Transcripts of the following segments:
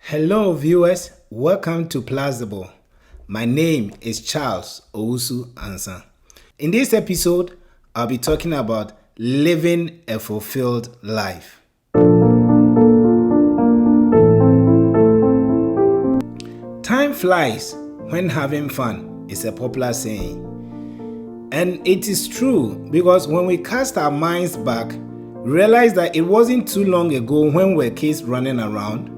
Hello, viewers. Welcome to Plausible. My name is Charles Owusu Ansa. In this episode, I'll be talking about living a fulfilled life. Time flies when having fun is a popular saying. And it is true because when we cast our minds back, we realize that it wasn't too long ago when we were kids running around.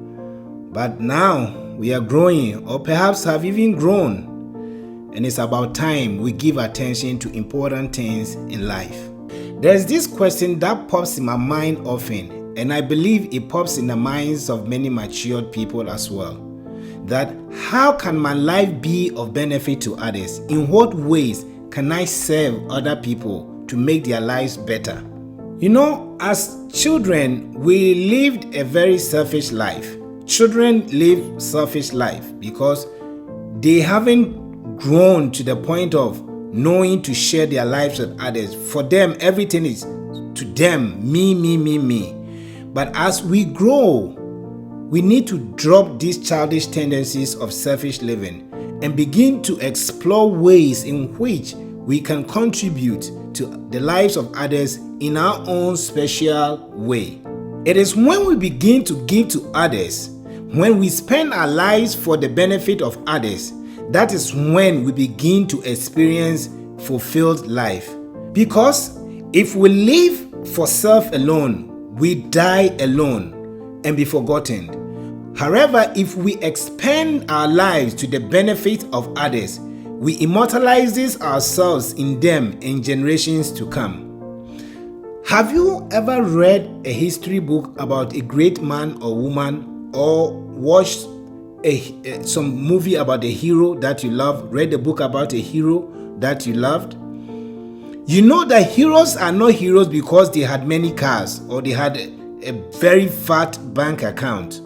But now we are growing, or perhaps have even grown, and it's about time we give attention to important things in life. There's this question that pops in my mind often, and I believe it pops in the minds of many matured people as well. That how can my life be of benefit to others? In what ways can I serve other people to make their lives better? You know, as children, we lived a very selfish life. Children live selfish life because they haven't grown to the point of knowing to share their lives with others. For them, everything is to them, me. But as we grow, we need to drop these childish tendencies of selfish living and begin to explore ways in which we can contribute to the lives of others in our own special way. It is when we begin to give to others, when we spend our lives for the benefit of others, that is when we begin to experience fulfilled life. Because if we live for self alone, we die alone and be forgotten. However, if we expend our lives to the benefit of others, we immortalize ourselves in them in generations to come. Have you ever read a history book about a great man or woman, or watched some movie about a hero that you love, read a book about a hero that you loved? You know that heroes are not heroes because they had many cars or they had a very fat bank account,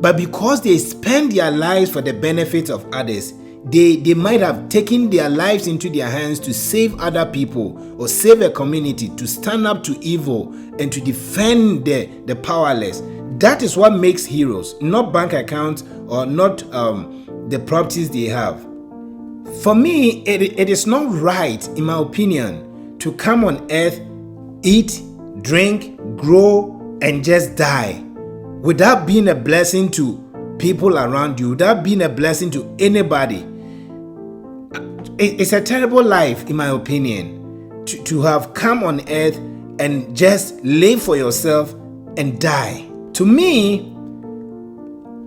but because they spend their lives for the benefit of others. They might have taken their lives into their hands to save other people or save a community, to stand up to evil and to defend the powerless. That is what makes heroes, not bank accounts or not the properties they have. For me, it is not right, in my opinion, to come on earth, eat, drink, grow, and just die without being a blessing to people around you, without being a blessing to anybody. It's a terrible life, in my opinion, to have come on earth and just live for yourself and die. To me,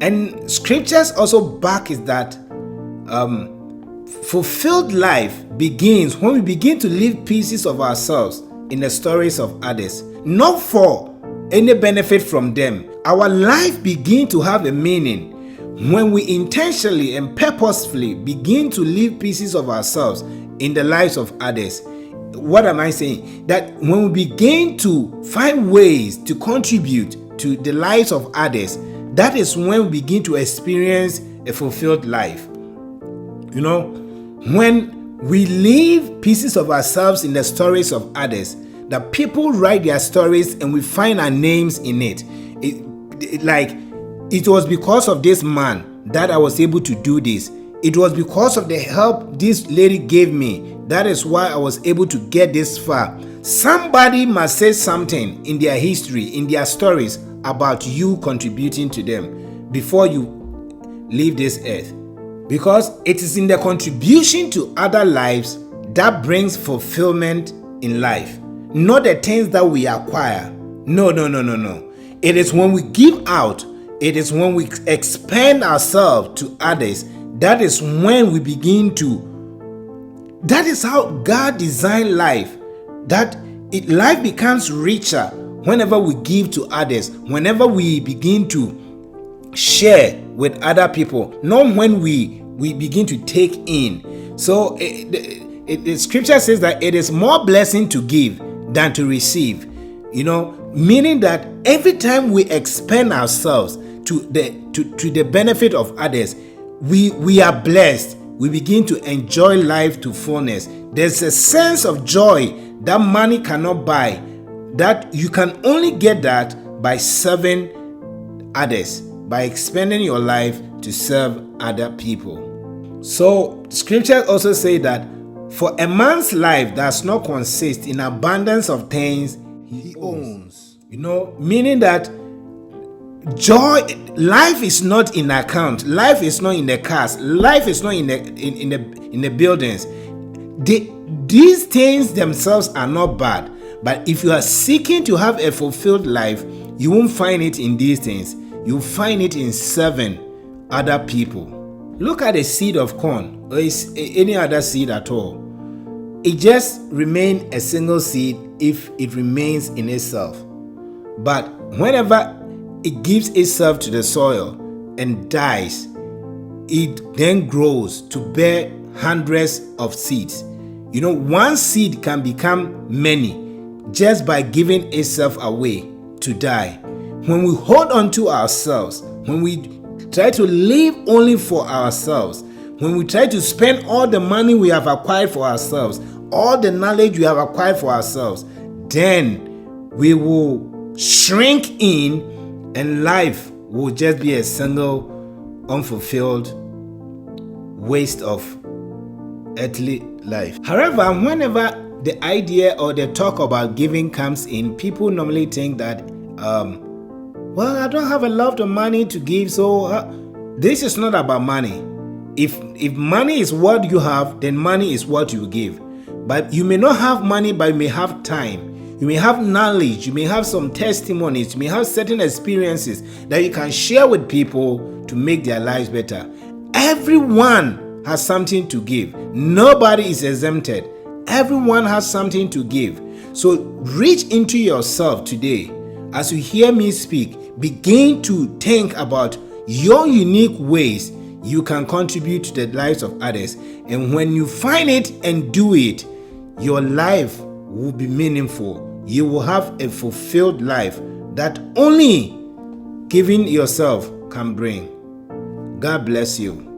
and scriptures also back is that fulfilled life begins when we begin to live pieces of ourselves in the stories of others, not for any benefit from them. Our life begins to have a meaning when we intentionally and purposefully begin to live pieces of ourselves in the lives of others. What am I saying? That when we begin to find ways to contribute to the lives of others, that is when we begin to experience a fulfilled life. You know, when we leave pieces of ourselves in the stories of others, that people write their stories and we find our names in it. It was because of this man that I was able to do this. It was because of the help this lady gave me. That is why I was able to get this far. Somebody must say something in their history, in their stories, about you contributing to them before you leave this earth. Because it is in the contribution to other lives that brings fulfillment in life, not the things that we acquire. No. It is when we give out, it is when we expand ourselves to others, that is when we begin to. That is how God designed life. Life becomes richer whenever we give to others, whenever we begin to share with other people, not when we begin to take in. So the scripture says that it is more blessing to give than to receive. You know, meaning that every time we expend ourselves to the benefit of others, we are blessed. We begin to enjoy life to fullness. There's a sense of joy that money cannot buy, that you can only get that by serving others. by expending your life to serve other people. So, scripture also say that for a man's life does not consist in abundance of things he owns. Meaning that life is not in account, life is not in the cars, life is not in the buildings. These things themselves are not bad, but if you are seeking to have a fulfilled life, you won't find it in these things. You'll find it in serving other people. Look at a seed of corn or any other seed at all. It just remains a single seed if it remains in itself. But whenever it gives itself to the soil and dies, it then grows to bear hundreds of seeds. One seed can become many just by giving itself away to die. When we hold on to ourselves, when we try to live only for ourselves, when we try to spend all the money we have acquired for ourselves, all the knowledge we have acquired for ourselves, then we will shrink in and life will just be a single unfulfilled waste of earthly life. However, whenever the idea or the talk about giving comes in, people normally think that, well, I don't have a lot of money to give, so this is not about money. If money is what you have, then money is what you give. But you may not have money, but you may have time. You may have knowledge. You may have some testimonies. You may have certain experiences that you can share with people to make their lives better. Everyone has something to give. Nobody is exempted. Everyone has something to give. So reach into yourself today. As you hear me speak, begin to think about your unique ways you can contribute to the lives of others. And when you find it and do it, your life will be meaningful. You will have a fulfilled life that only giving yourself can bring. God bless you.